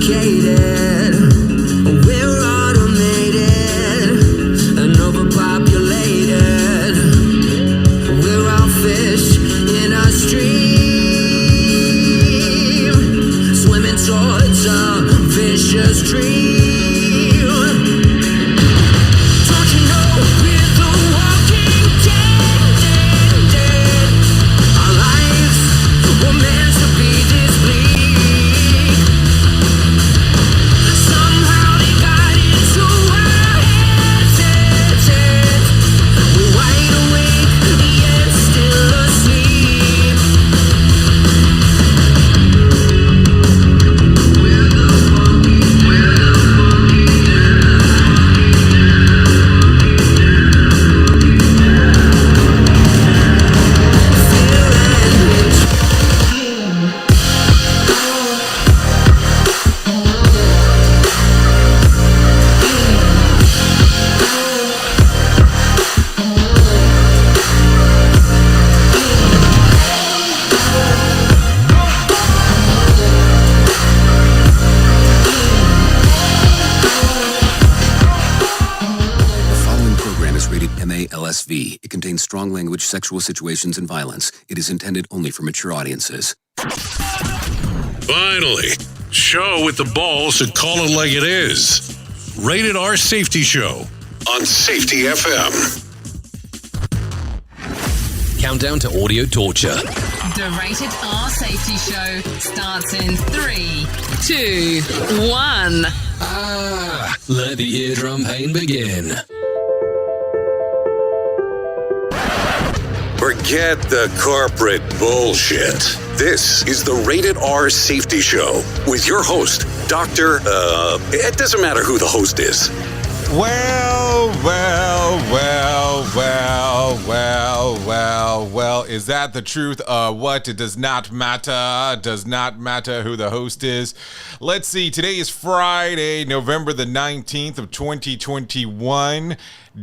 sophisticated. We're automated and overpopulated. We're all fish in a stream, swimming towards a vicious dream. It contains strong language, sexual situations, and violence. It is intended only for mature audiences. Finally, show with the balls to call it like it is. Rated R Safety Show on Safety FM. Countdown to audio torture. The Rated R Safety Show starts in 3, 2, 1. Let the eardrum pain begin. Forget the corporate bullshit. This is the Rated R Safety Show with your host, Dr. It doesn't matter who the host is. Well, is that the truth? What? It does not matter. Does not matter who the host is. Let's see. Today is Friday, November the 19th of 2021.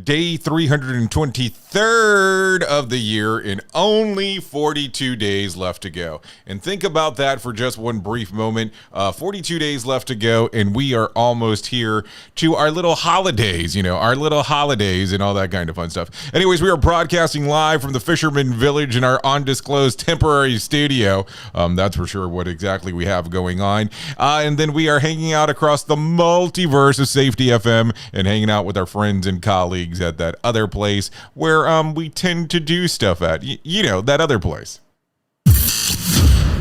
Day 323rd of the year, and only 42 days left to go. And think about that for just one brief moment. 42 days left to go, and we are almost here to our little holidays, our little holidays and all that kind of fun stuff. Anyways, we are broadcasting live from the Fisherman Village in our undisclosed temporary studio. That's for sure what exactly we have going on. And then we are hanging out across the multiverse of Safety FM and hanging out with our friends and colleagues at that other place where we tend to do stuff at. That other place.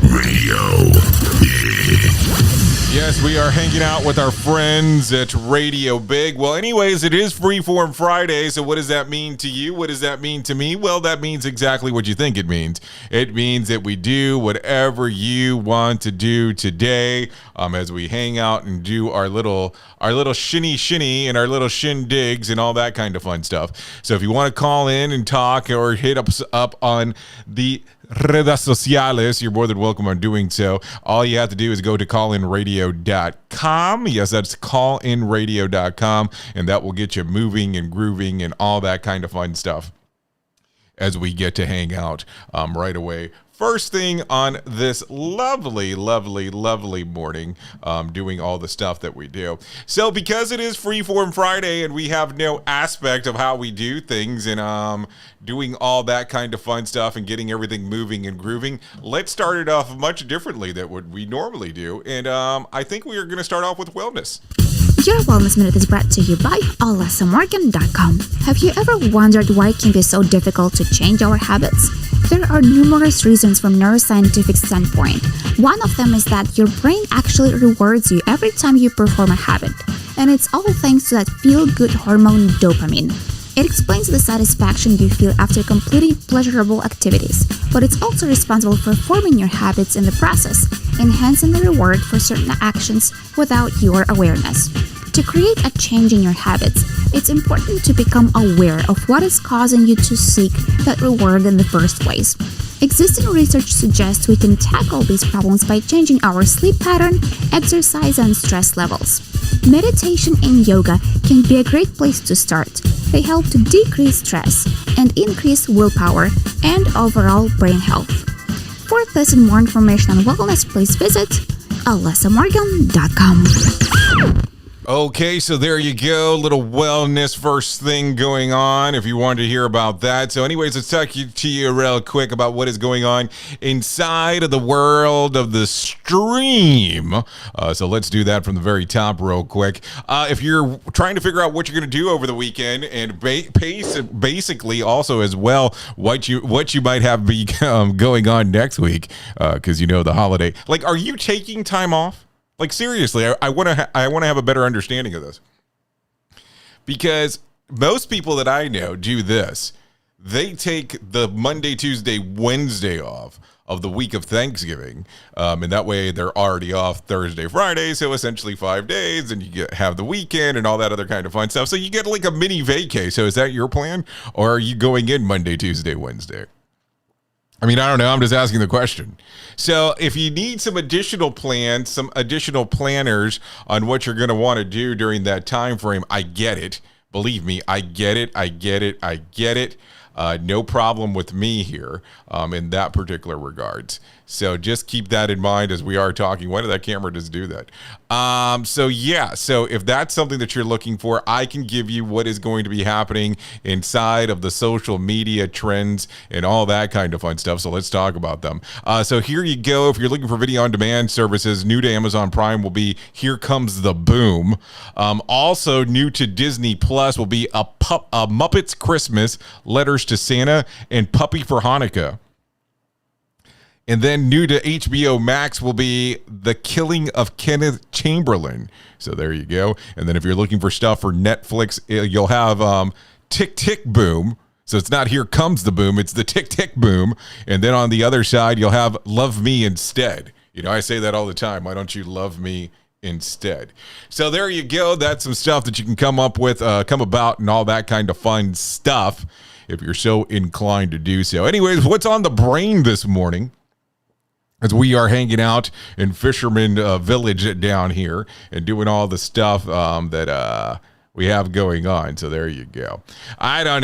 Radio. Yes, we are hanging out with our friends at Radio Big. Well, anyways, it is Freeform Friday, so what does that mean to you? What does that mean to me? Well, that means exactly what you think it means. It means that we do whatever you want to do today, as we hang out and do our little shinny and our little shindigs and all that kind of fun stuff. So if you want to call in and talk or hit us up on the redes sociales, you're more than welcome on doing so. All you have to do is go to callinradio.com. Yes, that's callinradio.com, and that will get you moving and grooving and all that kind of fun stuff as we get to hang out right away. First thing on this lovely morning, doing all the stuff that we do. So because it is Freeform Friday and we have no aspect of how we do things and doing all that kind of fun stuff and getting everything moving and grooving, let's start it off much differently than what we normally do. And I think we are going to start off with wellness. Your Wellness Minute is brought to you by AllaSamorgan.com. Have you ever wondered why it can be so difficult to change our habits? There are numerous reasons from neuroscientific standpoint. One of them is that your brain actually rewards you every time you perform a habit, and it's all thanks to that feel-good hormone dopamine. It explains the satisfaction you feel after completing pleasurable activities, but it's also responsible for forming your habits in the process, enhancing the reward for certain actions without your awareness. To create a change in your habits, it's important to become aware of what is causing you to seek that reward in the first place. Existing research suggests we can tackle these problems by changing our sleep pattern, exercise, and stress levels. Meditation and yoga can be a great place to start. They help to decrease stress and increase willpower and overall brain health. For this and more information on wellness, please visit alessamorgan.com. Okay, so there you go. Little wellness first thing going on if you wanted to hear about that. So anyways, let's talk to you real quick about what is going on inside of the world of the stream. So let's do that from the very top real quick. If you're trying to figure out what you're going to do over the weekend and basically also as well what you might have be going on next week because the holiday. Like, are you taking time off? Like, seriously, I want to have a better understanding of this, because most people that I know do this. They take the Monday, Tuesday, Wednesday off of the week of Thanksgiving, and that way they're already off Thursday, Friday, so essentially 5 days, and you have the weekend and all that other kind of fun stuff. So you get like a mini vacay. So is that your plan, or are you going in Monday, Tuesday, Wednesday? I mean, I don't know. I'm just asking the question. So if you need some additional plans, some additional planners on what you're going to want to do during that time frame, I get it. Believe me, I get it. No problem with me here in that particular regards. So just keep that in mind as we are talking. Why did that camera just do that? So if that's something that you're looking for, I can give you what is going to be happening inside of the social media trends and all that kind of fun stuff. So let's talk about them. So here you go. If you're looking for video on demand services, new to Amazon Prime will be Here Comes the Boom. Also new to Disney Plus will be a Muppets Christmas, Letters to Santa, and Puppy for Hanukkah. And then new to HBO Max will be The Killing of Kenneth Chamberlain. So there you go. And then if you're looking for stuff for Netflix, you'll have Tick Tick Boom. So it's not Here Comes the Boom, it's the Tick Tick Boom. And then on the other side, you'll have Love Me Instead. I say that all the time. Why don't you love me instead? So there you go. That's some stuff that you can come about and all that kind of fun stuff if you're so inclined to do so. Anyways, what's on the brain this morning? As we are hanging out in Fisherman Village down here and doing all the stuff that we have going on. So there you go. I don't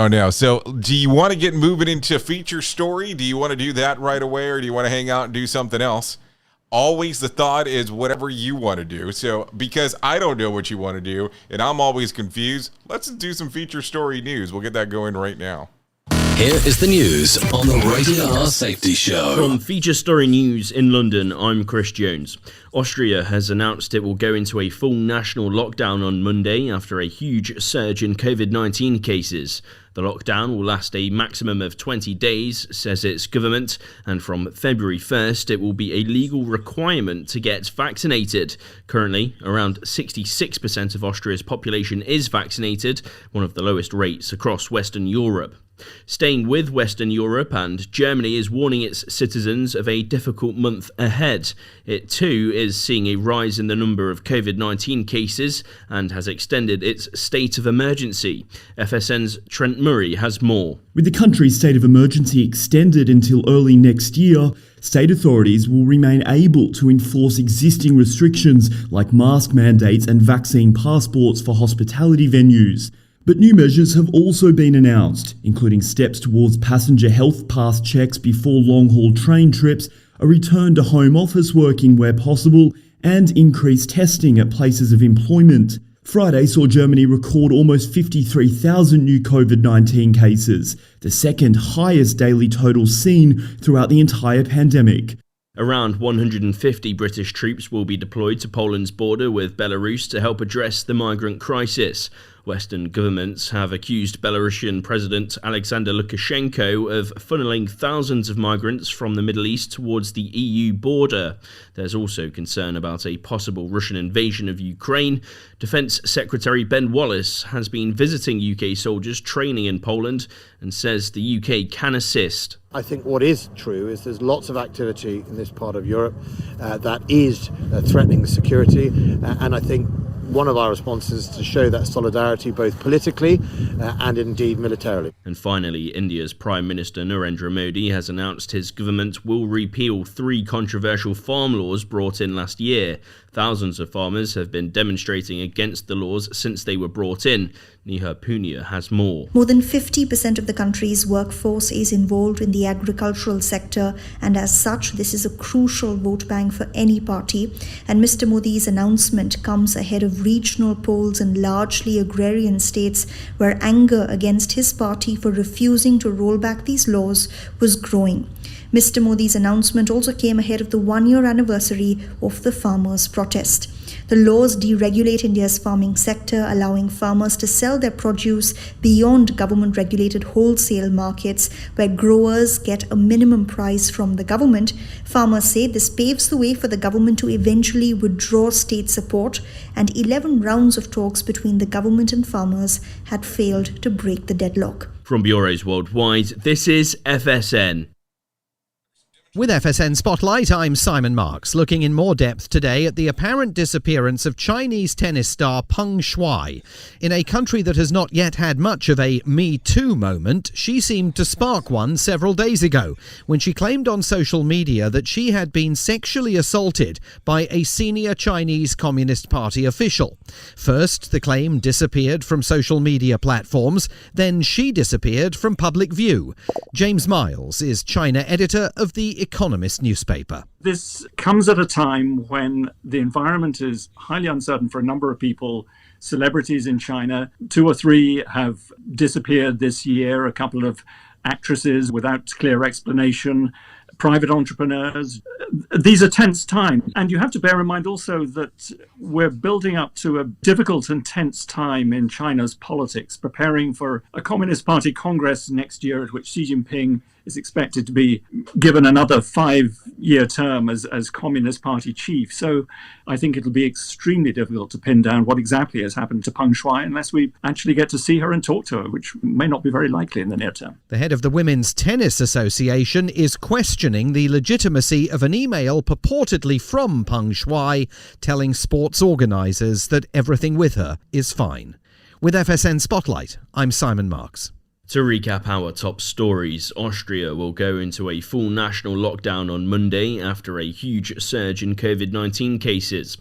know. So do you want to get moving into feature story? Do you want to do that right away, or do you want to hang out and do something else? Always the thought is whatever you want to do. So because I don't know what you want to do and I'm always confused, let's do some feature story news. We'll get that going right now. Here is the news on the Rated R Safety Show. From Feature Story News in London, I'm Chris Jones. Austria has announced it will go into a full national lockdown on Monday after a huge surge in COVID-19 cases. The lockdown will last a maximum of 20 days, says its government, and from February 1st it will be a legal requirement to get vaccinated. Currently, around 66% of Austria's population is vaccinated, one of the lowest rates across Western Europe. Staying with Western Europe, and Germany is warning its citizens of a difficult month ahead. It too is seeing a rise in the number of COVID-19 cases and has extended its state of emergency. FSN's Trent Murray has more. With the country's state of emergency extended until early next year, state authorities will remain able to enforce existing restrictions like mask mandates and vaccine passports for hospitality venues. But new measures have also been announced, including steps towards passenger health pass checks before long-haul train trips, a return to home office working where possible, and increased testing at places of employment. Friday saw Germany record almost 53,000 new COVID-19 cases, the second highest daily total seen throughout the entire pandemic. Around 150 British troops will be deployed to Poland's border with Belarus to help address the migrant crisis. Western governments have accused Belarusian President Alexander Lukashenko of funneling thousands of migrants from the Middle East towards the EU border. There's also concern about a possible Russian invasion of Ukraine. Defence Secretary Ben Wallace has been visiting UK soldiers training in Poland and says the UK can assist. I think what is true is there's lots of activity in this part of Europe that is threatening the security, and I think one of our responses is to show that solidarity both politically and indeed militarily. And finally, India's Prime Minister Narendra Modi has announced his government will repeal 3 controversial farm laws brought in last year. Thousands of farmers have been demonstrating against the laws since they were brought in. Neha Punia has more. More than 50% of the country's workforce is involved in the agricultural sector, and as such, this is a crucial vote bank for any party. And Mr. Modi's announcement comes ahead of regional polls in largely agrarian states where anger against his party for refusing to roll back these laws was growing. Mr. Modi's announcement also came ahead of the 1-year anniversary of the farmers' protest. The laws deregulate India's farming sector, allowing farmers to sell their produce beyond government-regulated wholesale markets where growers get a minimum price from the government. Farmers say this paves the way for the government to eventually withdraw state support, and 11 rounds of talks between the government and farmers had failed to break the deadlock. From bureaus worldwide, this is FSN. With FSN Spotlight, I'm Simon Marks, looking in more depth today at the apparent disappearance of Chinese tennis star Peng Shuai. In a country that has not yet had much of a Me Too moment, she seemed to spark one several days ago when she claimed on social media that she had been sexually assaulted by a senior Chinese Communist Party official. First, the claim disappeared from social media platforms, then she disappeared from public view. James Miles is China editor of the Economist newspaper. This comes at a time when the environment is highly uncertain for a number of people. Celebrities in China, 2 or 3 have disappeared this year, a couple of actresses without clear explanation, private entrepreneurs. These are tense times. And you have to bear in mind also that we're building up to a difficult and tense time in China's politics, preparing for a Communist Party Congress next year at which Xi Jinping is expected to be given another 5-year term as Communist Party chief. So I think it'll be extremely difficult to pin down what exactly has happened to Peng Shuai unless we actually get to see her and talk to her, which may not be very likely in the near term. The head of the Women's Tennis Association is questioning the legitimacy of an email purportedly from Peng Shuai telling sports organisers that everything with her is fine. With FSN Spotlight, I'm Simon Marks. To recap our top stories, Austria will go into a full national lockdown on Monday after a huge surge in COVID-19 cases.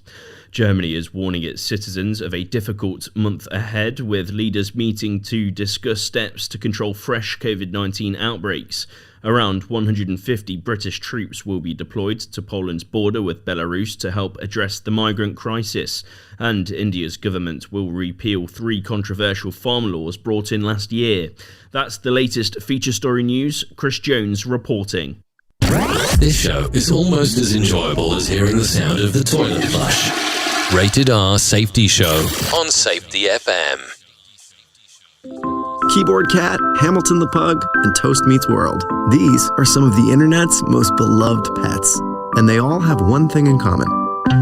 Germany is warning its citizens of a difficult month ahead, with leaders meeting to discuss steps to control fresh COVID-19 outbreaks. Around 150 British troops will be deployed to Poland's border with Belarus to help address the migrant crisis. And India's government will repeal 3 controversial farm laws brought in last year. That's the latest feature story news. Chris Jones reporting. This show is almost as enjoyable as hearing the sound of the toilet flush. Rated R Safety Show on Safety FM. Keyboard Cat, Hamilton the Pug, and Toast Meets World. These are some of the internet's most beloved pets. And they all have one thing in common.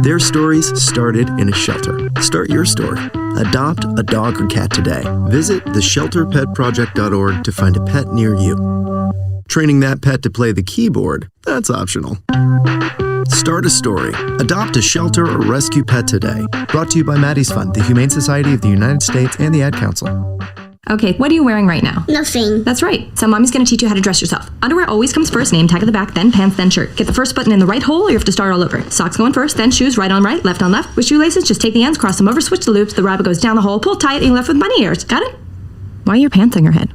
Their stories started in a shelter. Start your story. Adopt a dog or cat today. Visit theshelterpetproject.org to find a pet near you. Training that pet to play the keyboard, that's optional. Start a story. Adopt a shelter or rescue pet today. Brought to you by Maddie's Fund, the Humane Society of the United States, and the Ad Council. Okay, what are you wearing right now? Nothing. That's right. So mommy's going to teach you how to dress yourself. Underwear always comes first, name tag at the back, then pants, then shirt. Get the first button in the right hole or you have to start all over. Socks going first, then shoes, right on right, left on left. With shoelaces, just take the ends, cross them over, switch the loops, the rabbit goes down the hole, pull tight, and you're left with bunny ears. Got it? Why are your pants on your head?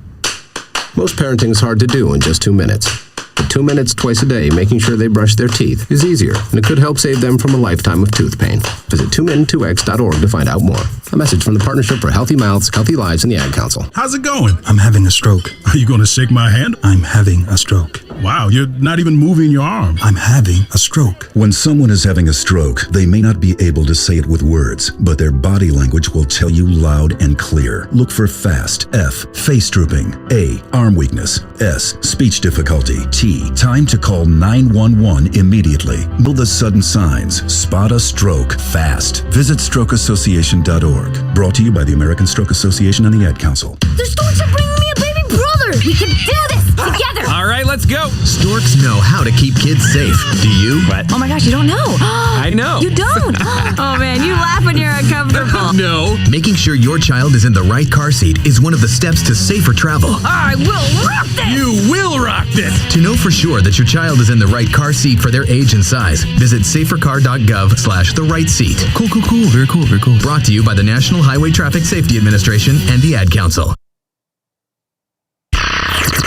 Most parenting is hard to do in just 2 minutes. But 2 minutes twice a day making sure they brush their teeth is easier, and it could help save them from a lifetime of tooth pain. Visit 2min2x.org to find out more. A message from the Partnership for Healthy Mouths, Healthy Lives, and the Ad Council. How's it going? I'm having a stroke. Are you going to shake my hand? I'm having a stroke. Wow, you're not even moving your arm. I'm having a stroke. When someone is having a stroke, they may not be able to say it with words, but their body language will tell you loud and clear. Look for FAST. F, face drooping. A, arm weakness. S, speech difficulty. T, time to call 911 immediately. Know the sudden signs. Spot a stroke fast. Visit strokeassociation.org. Brought to you by the American Stroke Association and the Ad Council. The storks are bringing me a baby brother. We can do this together. All right, let's go. Storks know how to keep kids safe. Do you? What? Oh my gosh, you don't know. I know. You don't. Oh man, you laugh when you're uncomfortable. No. Making sure your child is in the right car seat is one of the steps to safer travel. I will rock this! You will rock this! To know for sure that your child is in the right car seat for their age and size, visit safercar.gov/the right seat. Cool. Very cool. Brought to you by the National Highway Traffic Safety Administration and the Ad Council.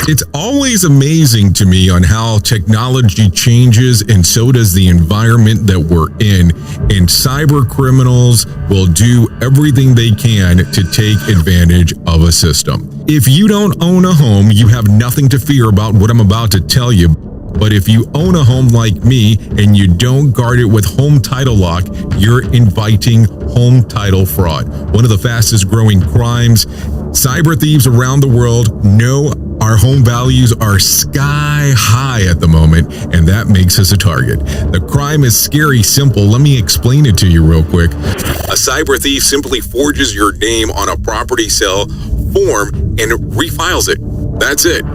It's always amazing to me on how technology changes, and so does the environment that we're in. And cyber criminals will do everything they can to take advantage of a system. If you don't own a home, you have nothing to fear about what I'm about to tell you. But if you own a home like me and you don't guard it with home title lock, you're inviting home title fraud. One of the fastest growing crimes. Cyber thieves around the world know our home values are sky high at the moment, and that makes us a target. The crime is scary simple. Let me explain it to you real quick. A cyber thief simply forges your name on a property sale form and refiles it. That's it.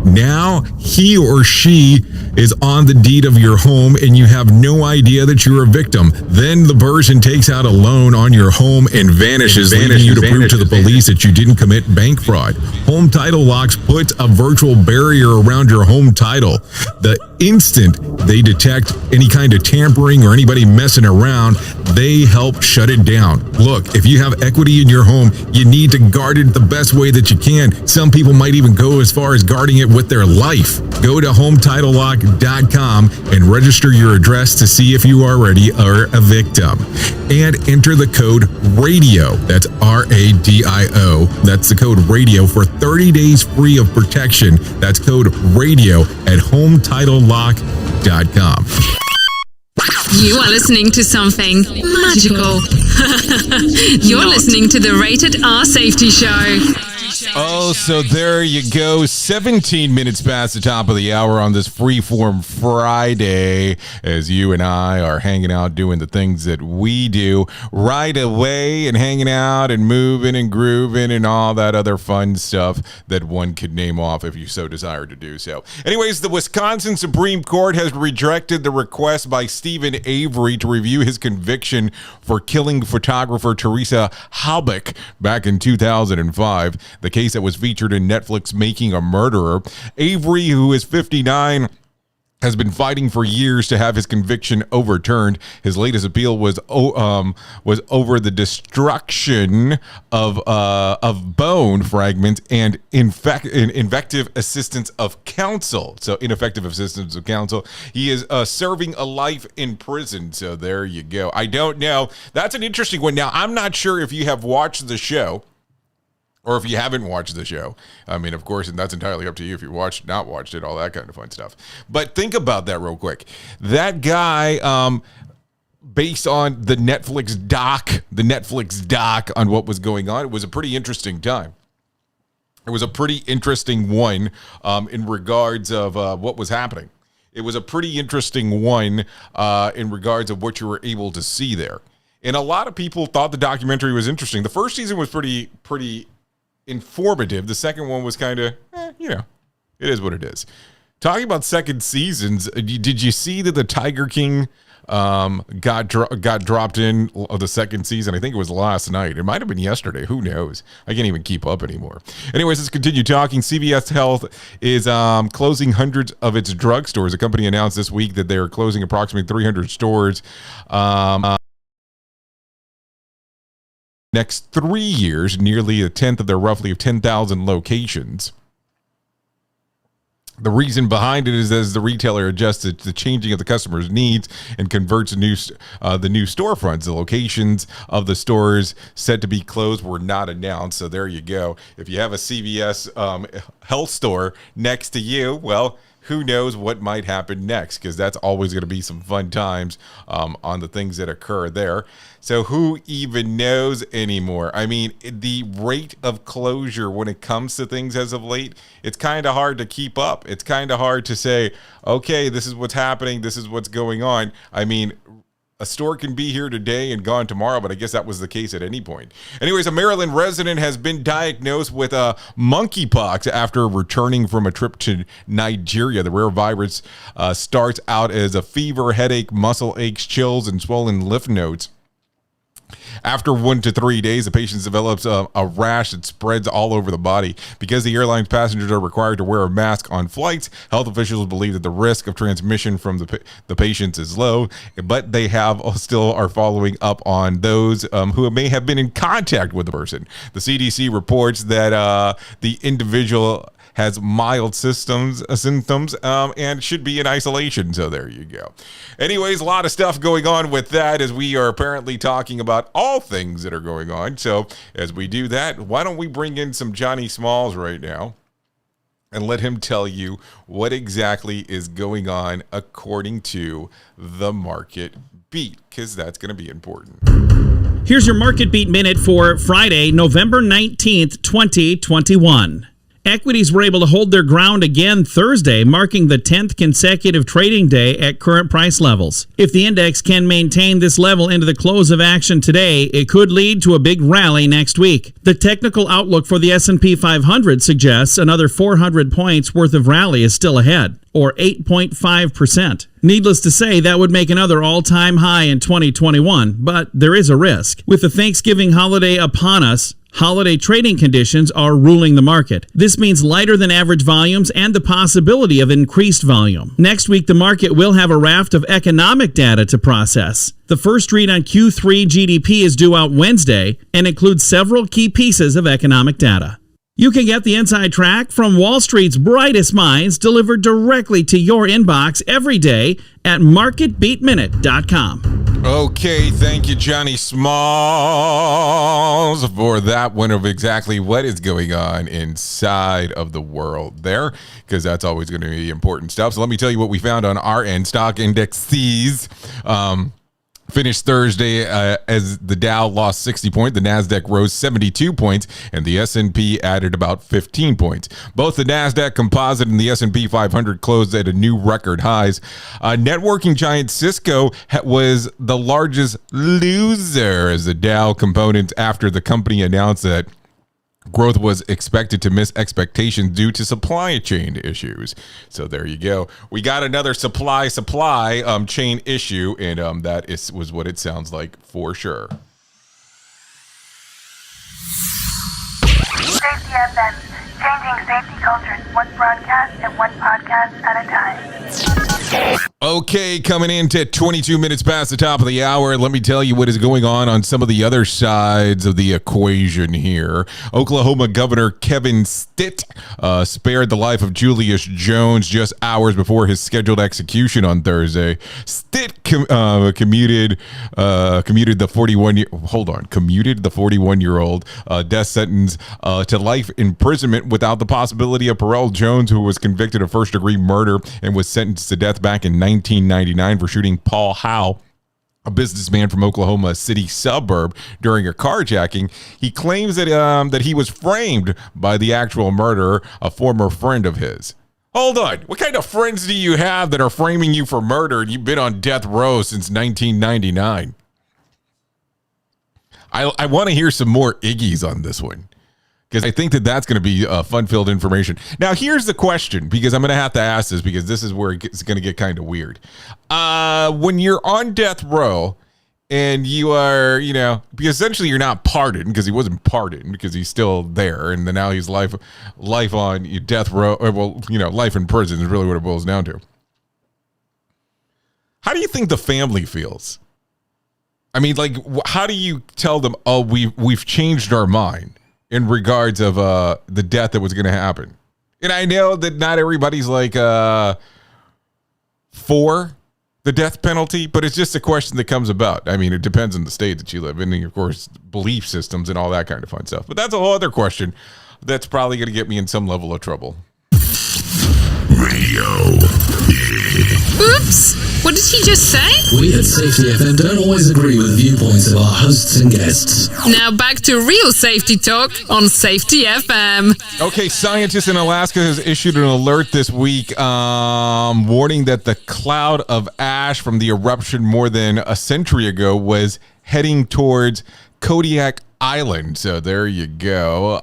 Now he or she is on the deed of your home and you have no idea that you're a victim. Then the person takes out a loan on your home and vanishes, leaving you to prove to the police that you didn't commit bank fraud. Home Title Locks puts a virtual barrier around your home title. The instant they detect any kind of tampering or anybody messing around, they help shut it down. Look, if you have equity in your home, you need to guard it the best way that you can. Some people might even go as far as guarding it with their life. Go to HometitleLock.com and register your address to see if you already are a victim. And enter the code RADIO. That's RADIO. That's the code RADIO for 30 days free of protection. That's code RADIO at HometitleLock.com. You are listening to something magical. You're listening to the Rated R Safety Show. Oh, so there you go. 17 minutes past the top of the hour on this Freeform Friday, as you and I are hanging out doing the things that we do right away, and hanging out and moving and grooving and all that other fun stuff that one could name off if you so desire to do so. Anyways, the Wisconsin Supreme Court has rejected the request by Stephen Avery to review his conviction for killing photographer Teresa Halbach back in 2005. The case that was featured in Netflix Making a Murderer. Avery, who is 59, has been fighting for years to have his conviction overturned. His latest appeal was over the destruction of bone fragments and ineffective assistance of counsel. So ineffective assistance of counsel. He is serving a life in prison. So there you go. I don't know. That's an interesting one. Now, I'm not sure if you have watched the show, or if you haven't watched the show. I mean, of course, and that's entirely up to you if you watched, not watched it, all that kind of fun stuff. But think about that real quick. That guy, based on the Netflix doc on what was going on, it was a pretty interesting time. It was a pretty interesting one in regards of what was happening. It was a pretty interesting one in regards of what you were able to see there. And a lot of people thought the documentary was interesting. The first season was pretty informative. The second one was kind of, it is what it is. Talking about second seasons, did you see that the Tiger King got dropped in of the second season? I think it was last night. It might have been yesterday. Who knows? I can't even keep up anymore. Anyways, let's continue talking. CVS Health is closing hundreds of its drugstores. The company announced this week that they are closing approximately 300 stores. Next 3 years, nearly a tenth of their roughly 10,000 locations. The reason behind it is as the retailer adjusts to the changing of the customer's needs and converts the new storefronts. The locations of the stores set to be closed were not announced. So there you go. If you have a CVS health store next to you, well, who knows what might happen next, because that's always going to be some fun times on the things that occur there. So who even knows anymore? I mean, the rate of closure when it comes to things as of late, it's kind of hard to keep up. It's kind of hard to say, okay, this is what's happening. This is what's going on. I mean, a store can be here today and gone tomorrow, but I guess that was the case at any point. Anyways, a Maryland resident has been diagnosed with monkeypox after returning from a trip to Nigeria. The rare virus starts out as a fever, headache, muscle aches, chills, and swollen lymph nodes. After 1 to 3 days, the patient develops a rash that spreads all over the body. Because the airline's passengers are required to wear a mask on flights, health officials believe that the risk of transmission from the patients is low, but they still are following up on those who may have been in contact with the person. The CDC reports that the individual has mild symptoms and should be in isolation. So there you go. Anyways, a lot of stuff going on with that as we are apparently talking about all things that are going on. So as we do that, why don't we bring in some Johnny Smalls right now and let him tell you what exactly is going on according to the market beat, because that's going to be important. Here's your market beat minute for Friday, November 19th, 2021. Equities were able to hold their ground again Thursday, marking the 10th consecutive trading day at current price levels. If the index can maintain this level into the close of action today, it could lead to a big rally next week. The technical outlook for the S&P 500 suggests another 400 points worth of rally is still ahead, or 8.5%. Needless to say, that would make another all-time high in 2021, but there is a risk. With the Thanksgiving holiday upon us, holiday trading conditions are ruling the market. This means lighter than average volumes and the possibility of increased volume. Next week, the market will have a raft of economic data to process. The first read on Q3 GDP is due out Wednesday and includes several key pieces of economic data. You can get the inside track from Wall Street's brightest minds delivered directly to your inbox every day at marketbeatminute.com. Okay, thank you, Johnny Smalls, for that one of exactly what is going on inside of the world there, because that's always going to be important stuff. So let me tell you what we found on our end. Stock indexes finished Thursday as the Dow lost 60 points, the NASDAQ rose 72 points, and the S&P added about 15 points. Both the NASDAQ Composite and the S&P 500 closed at a new record highs. Networking giant Cisco was the largest loser as the Dow component after the company announced that growth was expected to miss expectations due to supply chain issues. So there you go. We got another supply chain issue, and that was what it sounds like for sure. Safety FM, changing safety cultures, one broadcast and one podcast at a time. Okay, coming into 22 minutes past the top of the hour, let me tell you what is going on some of the other sides of the equation here. Oklahoma Governor Kevin Stitt spared the life of Julius Jones just hours before his scheduled execution on Thursday. Stitt commuted the 41-year-old death sentence to life imprisonment without the possibility of parole. Jones, who was convicted of first-degree murder and was sentenced to death back in 1999 for shooting Paul Howe, a businessman from Oklahoma City suburb, during a carjacking. He claims that he was framed by the actual murderer, a former friend of his. Hold on. What kind of friends do you have that are framing you for murder and you've been on death row since 1999? I want to hear some more Iggy's on this one, because I think that's going to be fun-filled information. Now, here's the question, because I'm going to have to ask this, because this is where it's going to get kind of weird. When you're on death row and you are, because essentially you're not pardoned, because he wasn't pardoned, because he's still there, and then now he's life on death row. Well, life in prison is really what it boils down to. How do you think the family feels? I mean, how do you tell them, oh, we've changed our mind in regards of the death that was going to happen? And I know that not everybody's for the death penalty, but it's just a question that comes about. I mean, it depends on the state that you live in, and of course, belief systems and all that kind of fun stuff. But that's a whole other question that's probably going to get me in some level of trouble. Radio. Oops! What did he just say? We at Safety FM don't always agree with the viewpoints of our hosts and guests. Now back to real safety talk on Safety FM. Okay, scientists in Alaska has issued an alert this week warning that the cloud of ash from the eruption more than a century ago was heading towards Kodiak Island. So there you go.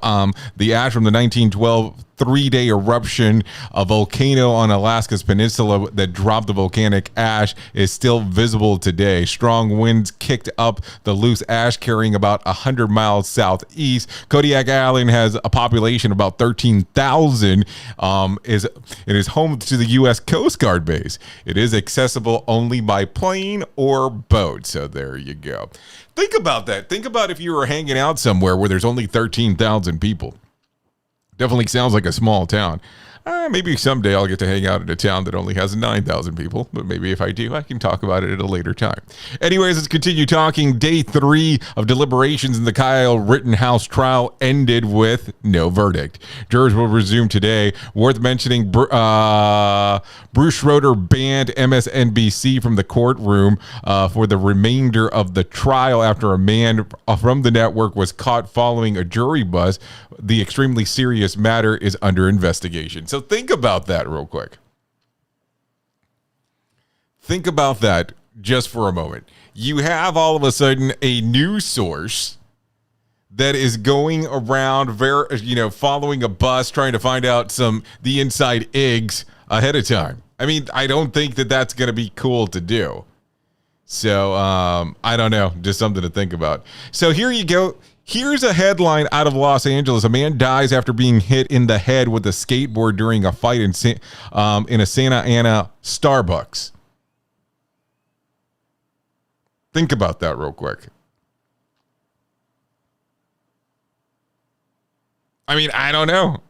The ash from the 1912 3-day eruption. A volcano on Alaska's peninsula that dropped the volcanic ash is still visible today. Strong winds kicked up the loose ash, carrying about 100 miles southeast. Kodiak Island has a population of about 13,000. It is home to the U.S. Coast Guard base. It is accessible only by plane or boat. So there you go. Think about that. Think about if you were hanging out somewhere where there's only 13,000 people. Definitely sounds like a small town. Maybe someday I'll get to hang out in a town that only has 9,000 people, but maybe if I do, I can talk about it at a later time. Anyways, let's continue talking. Day 3 of deliberations in the Kyle Rittenhouse trial ended with no verdict. Jurors will resume today. Worth mentioning, Bruce Schroeder banned MSNBC from the courtroom for the remainder of the trial after a man from the network was caught following a jury bus. The extremely serious matter is under investigation. So think about that real quick. Think about that just for a moment. You have all of a sudden a news source that is going around, following a bus, trying to find out the inside eggs ahead of time. I mean, I don't think that that's going to be cool to do. So I don't know, just something to think about. So here you go. Here's a headline out of Los Angeles. A man dies after being hit in the head with a skateboard during a fight in a Santa Ana Starbucks. Think about that real quick. I mean, I don't know.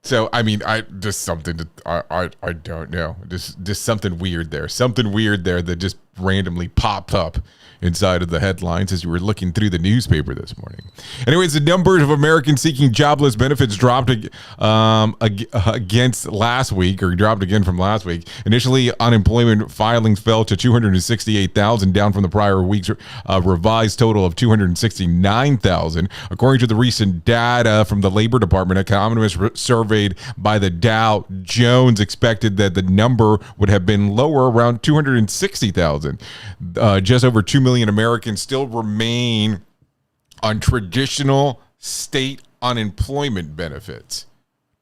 So, I mean, I don't know. Just something weird there. Something weird there that just randomly popped up inside of the headlines as you were looking through the newspaper this morning. Anyways, the numbers of Americans seeking jobless benefits dropped against last week, or dropped again from last week. Initially, unemployment filings fell to 268,000, down from the prior week's revised total of 269,000. According to the recent data from the Labor Department, economists surveyed by the Dow Jones expected that the number would have been lower, around 260,000. Just over 2 million Americans still remain on traditional state unemployment benefits.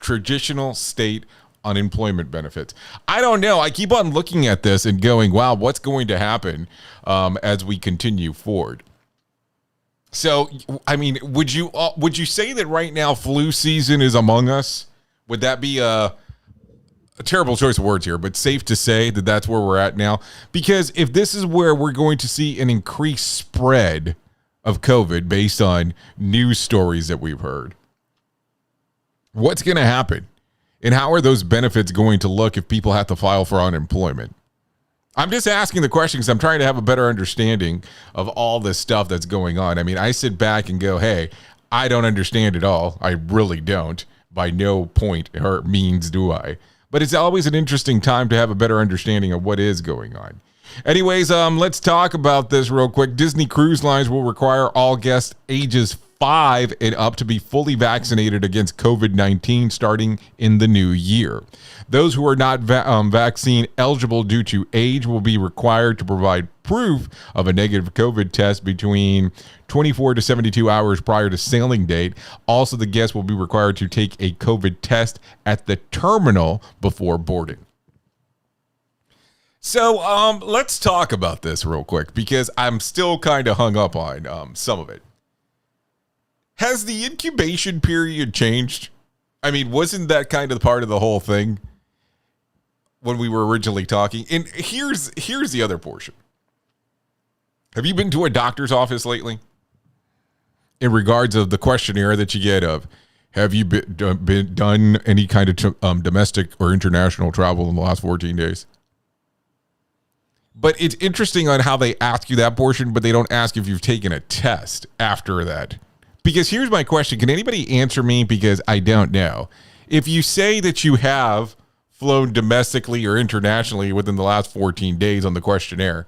Traditional state unemployment benefits. I don't know. I keep on looking at this and going, wow, what's going to happen as we continue forward? So, I mean, would you say that right now flu season is among us? Would that be a terrible choice of words here, but safe to say that that's where we're at now? Because if this is where we're going to see an increased spread of COVID based on news stories that we've heard, what's going to happen? And how are those benefits going to look if people have to file for unemployment? I'm just asking the question because I'm trying to have a better understanding of all this stuff that's going on. I mean, I sit back and go, hey, I don't understand it all. I really don't. By no point or means do I. But it's always an interesting time to have a better understanding of what is going on. Anyways, let's talk about this real quick. Disney Cruise Lines will require all guests ages 5 and up to be fully vaccinated against COVID-19 starting in the new year. Those who are not vaccine eligible due to age will be required to provide proof of a negative COVID test between 24 to 72 hours prior to sailing date. Also, the guests will be required to take a COVID test at the terminal before boarding. So let's talk about this real quick because I'm still kind of hung up on some of it. Has the incubation period changed? I mean, wasn't that kind of part of the whole thing when we were originally talking? And here's the other portion. Have you been to a doctor's office lately? In regards of the questionnaire that you get of, have you been done any kind of domestic or international travel in the last 14 days? But it's interesting on how they ask you that portion, but they don't ask if you've taken a test after that. Because here's my question. Can anybody answer me? Because I don't know. If you say that you have flown domestically or internationally within the last 14 days on the questionnaire,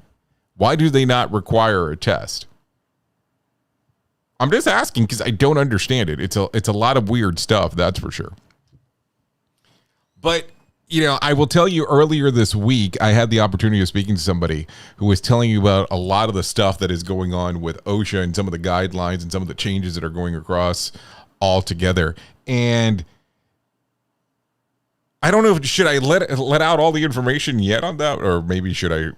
why do they not require a test? I'm just asking because I don't understand it. It's a lot of weird stuff, that's for sure. But, you know, I will tell you earlier this week, I had the opportunity of speaking to somebody who was telling you about a lot of the stuff that is going on with OSHA and some of the guidelines and some of the changes that are going across altogether. And I don't know if should I let out all the information yet on that, or maybe should I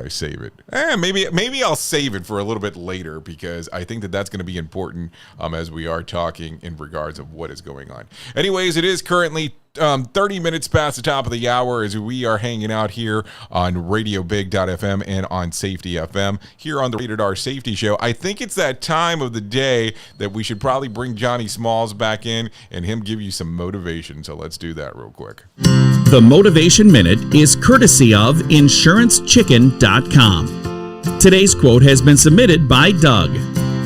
save it? Maybe I'll save it for a little bit later, because I think that's going to be important as we are talking in regards of what is going on. Anyways, it is currently 30 minutes past the top of the hour as we are hanging out here on RadioBig.fm and on Safety FM here on the Rated R Safety Show. I think it's that time of the day that we should probably bring Johnny Smalls back in and him give you some motivation. So let's do that real quick. The Motivation Minute is courtesy of InsuranceChicken.com. Today's quote has been submitted by Doug.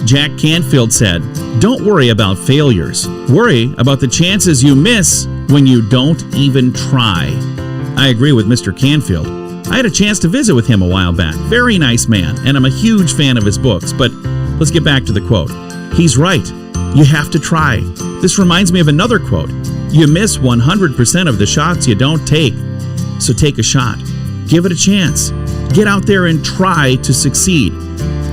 Jack Canfield said, "Don't worry about failures. Worry about the chances you miss when you don't even try." I agree with Mr. Canfield. I had a chance to visit with him a while back. Very nice man, and I'm a huge fan of his books. But let's get back to the quote. He's right. You have to try. This reminds me of another quote. You miss 100% of the shots you don't take. So take a shot. Give it a chance. Get out there and try to succeed.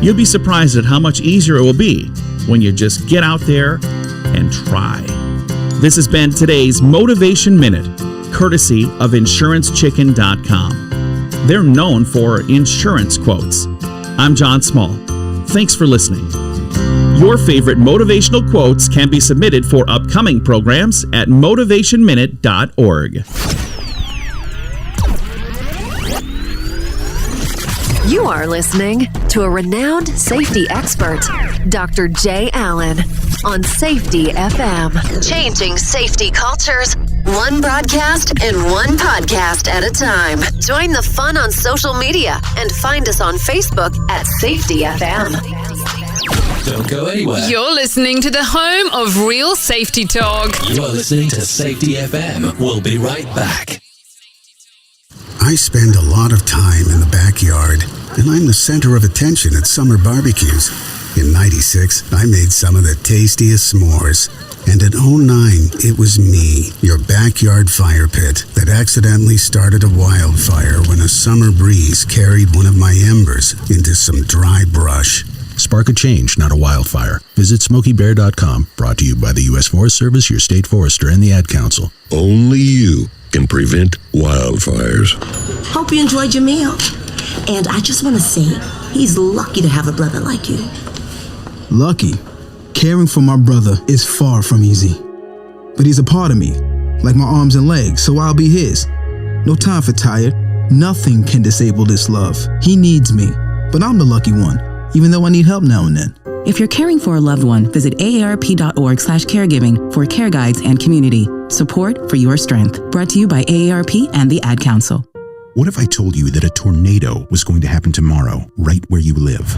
You'll be surprised at how much easier it will be when you just get out there and try. This has been today's Motivation Minute, courtesy of InsuranceChicken.com. They're known for insurance quotes. I'm John Small. Thanks for listening. Your favorite motivational quotes can be submitted for upcoming programs at motivationminute.org. You are listening to a renowned safety expert, Dr. Jay Allen, on Safety FM. Changing safety cultures, one broadcast and one podcast at a time. Join the fun on social media and find us on Facebook at Safety FM. Don't go anywhere. You're listening to the home of real safety talk. You're listening to Safety FM. We'll be right back. I spend a lot of time in the backyard, and I'm the center of attention at summer barbecues. In '96, I made some of the tastiest s'mores. And in '09, it was me, your backyard fire pit, that accidentally started a wildfire when a summer breeze carried one of my embers into some dry brush. Spark a change, not a wildfire. Visit SmokeyBear.com, brought to you by the U.S. Forest Service, your state forester, and the Ad Council. Only you can prevent wildfires. Hope you enjoyed your meal. And I just want to say, he's lucky to have a brother like you. Lucky? Caring for my brother is far from easy. But he's a part of me, like my arms and legs, so I'll be his. No time for tired. Nothing can disable this love. He needs me, but I'm the lucky one, even though I need help now and then. If you're caring for a loved one, visit aarp.org/caregiving for care guides and community support for your strength. Brought to you by AARP and the Ad Council. What if I told you that a tornado was going to happen tomorrow, right where you live?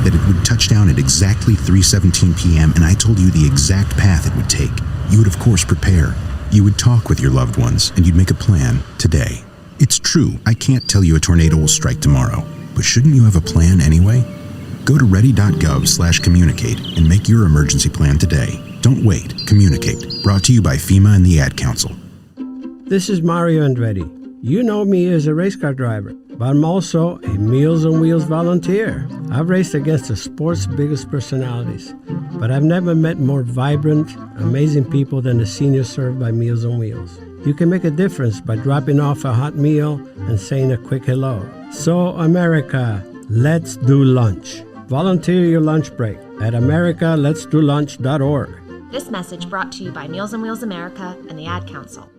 That it would touch down at exactly 3:17 p.m. and I told you the exact path it would take. You would, of course, prepare. You would talk with your loved ones, and you'd make a plan today. It's true, I can't tell you a tornado will strike tomorrow, but shouldn't you have a plan anyway? Go to ready.gov/communicate and make your emergency plan today. Don't wait. Communicate. Brought to you by FEMA and the Ad Council. This is Mario Andretti. You know me as a race car driver, but I'm also a Meals on Wheels volunteer. I've raced against the sport's biggest personalities, but I've never met more vibrant, amazing people than the seniors served by Meals on Wheels. You can make a difference by dropping off a hot meal and saying a quick hello. So, America, let's do lunch. Volunteer your lunch break at americaletsdolunch.org. This message brought to you by Meals on Wheels America and the Ad Council.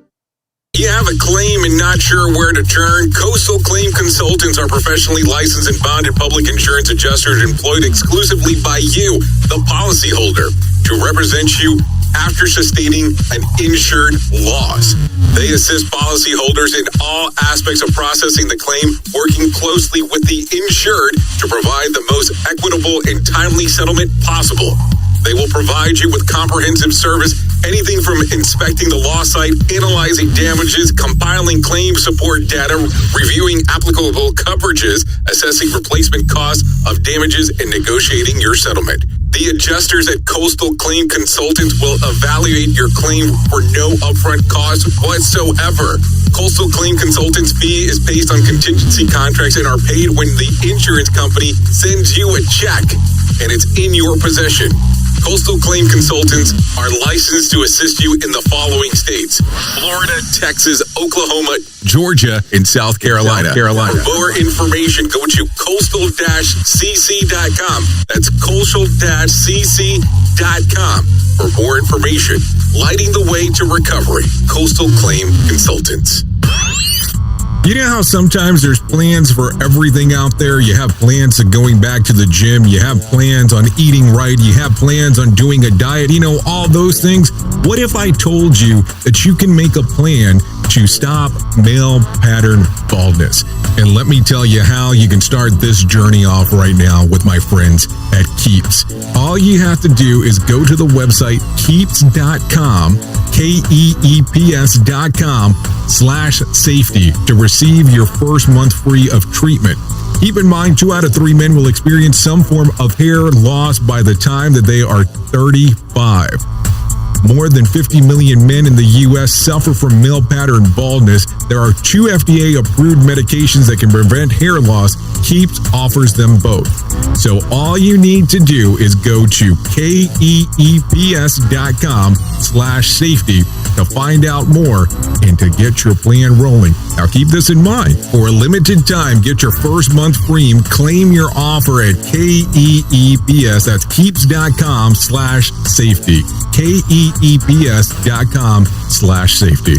You have a claim and not sure where to turn? Coastal Claim Consultants are professionally licensed and bonded public insurance adjusters employed exclusively by you, the policyholder, to represent you after sustaining an insured loss. They assist policyholders in all aspects of processing the claim, working closely with the insured to provide the most equitable and timely settlement possible. They will provide you with comprehensive service, anything from inspecting the loss site, analyzing damages, compiling claim support data, reviewing applicable coverages, assessing replacement costs of damages, and negotiating your settlement. The adjusters at Coastal Claim Consultants will evaluate your claim for no upfront cost whatsoever. Coastal Claim Consultants' fee is based on contingency contracts and are paid when the insurance company sends you a check. and it's in your possession. Coastal Claim Consultants are licensed to assist you in the following states: Florida, Texas, Oklahoma, Georgia, and South Carolina. For more information, go to coastal-cc.com. That's coastal-cc.com. For more information, lighting the way to recovery. Coastal Claim Consultants. You know how sometimes there's plans for everything out there? You have plans of going back to the gym. You have plans on eating right. You have plans on doing a diet. You know, all those things. What if I told you that you can make a plan to stop male pattern baldness? And let me tell you how you can start this journey off right now with my friends at Keeps. All you have to do is go to the website keeps.com, KEEPS.com/safety to receive your first month free of treatment. Keep in mind, 2 out of 3 men will experience some form of hair loss by the time that they are 35. More than 50 million men in the U.S. suffer from male pattern baldness. There are 2 FDA-approved medications that can prevent hair loss. Keeps offers them both. So all you need to do is go to KEEPS.com/safety to find out more and to get your plan rolling. Now keep this in mind. For a limited time, get your first month free and claim your offer at KEEPS. That's keeps.com/safety. KEEPS.com/safety.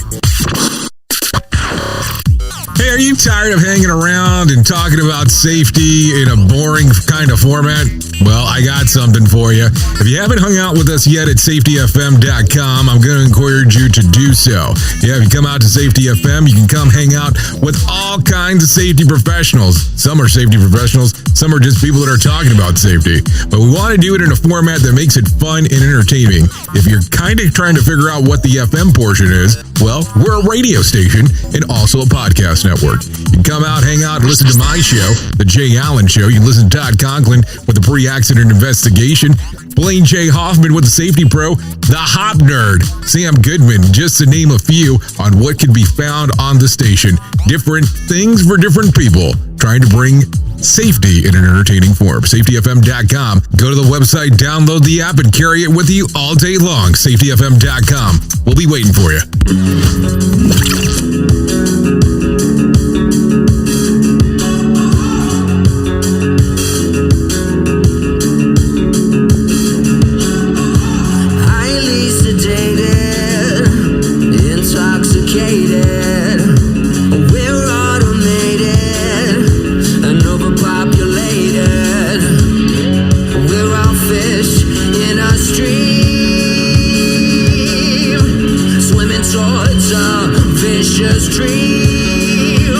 Hey, are you tired of hanging around and talking about safety in a boring kind of format? Well, I got something for you. If you haven't hung out with us yet at safetyfm.com, I'm going to encourage you to do so. Yeah, if you come out to Safety FM, you can come hang out with all kinds of safety professionals. Some are safety professionals, some are just people that are talking about safety. But we want to do it in a format that makes it fun and entertaining. If you're kind of trying to figure out what the FM portion is, well, we're a radio station and also a podcast network. You can come out, hang out, and listen to my show, The Jay Allen Show. You can listen to Todd Conklin with the pre-accident investigation, Blaine J. Hoffman with the Safety Pro, The Hop Nerd, Sam Goodman, just to name a few on what can be found on the station. Different things for different people, trying to bring safety in an entertaining form. SafetyFM.com. Go to the website, download the app, and carry it with you all day long. SafetyFM.com. We'll be waiting for you. Highly sedated, intoxicated, we're automated and overpopulated. We're all fish in a stream, swimming towards a vicious dream.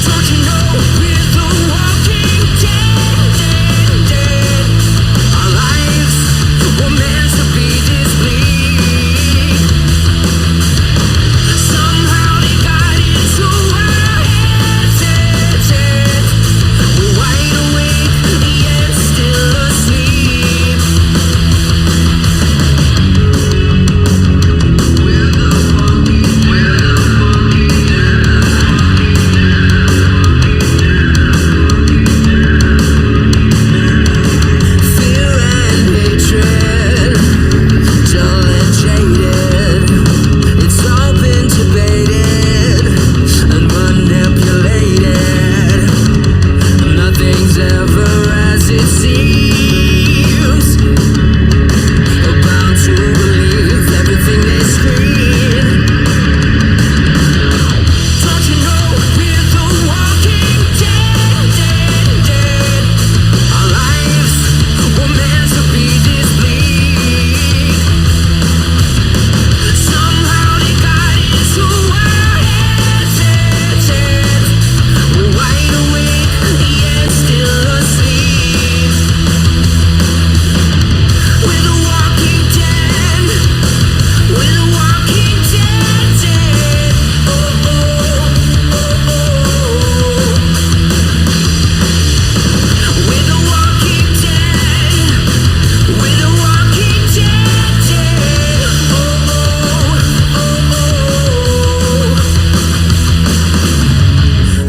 Don't you know we're the walking dead? Our lives were meant to be this bleak. Somehow they got into our heads. We're wide awake, yet still asleep. Fear and hatred, dull and jaded. It's all been debated and manipulated. Nothing's ever as it seems. We're bound to believe everything they scream. Don't you know we're the walking dead? Our lives were meant to be this bleak. Somehow they got into our heads. We're wide awake, yet still asleep. We're the walking dead. We're the walking dead. Oh, oh, oh, oh. We're the walking dead. We're the walking dead. Oh, oh, oh.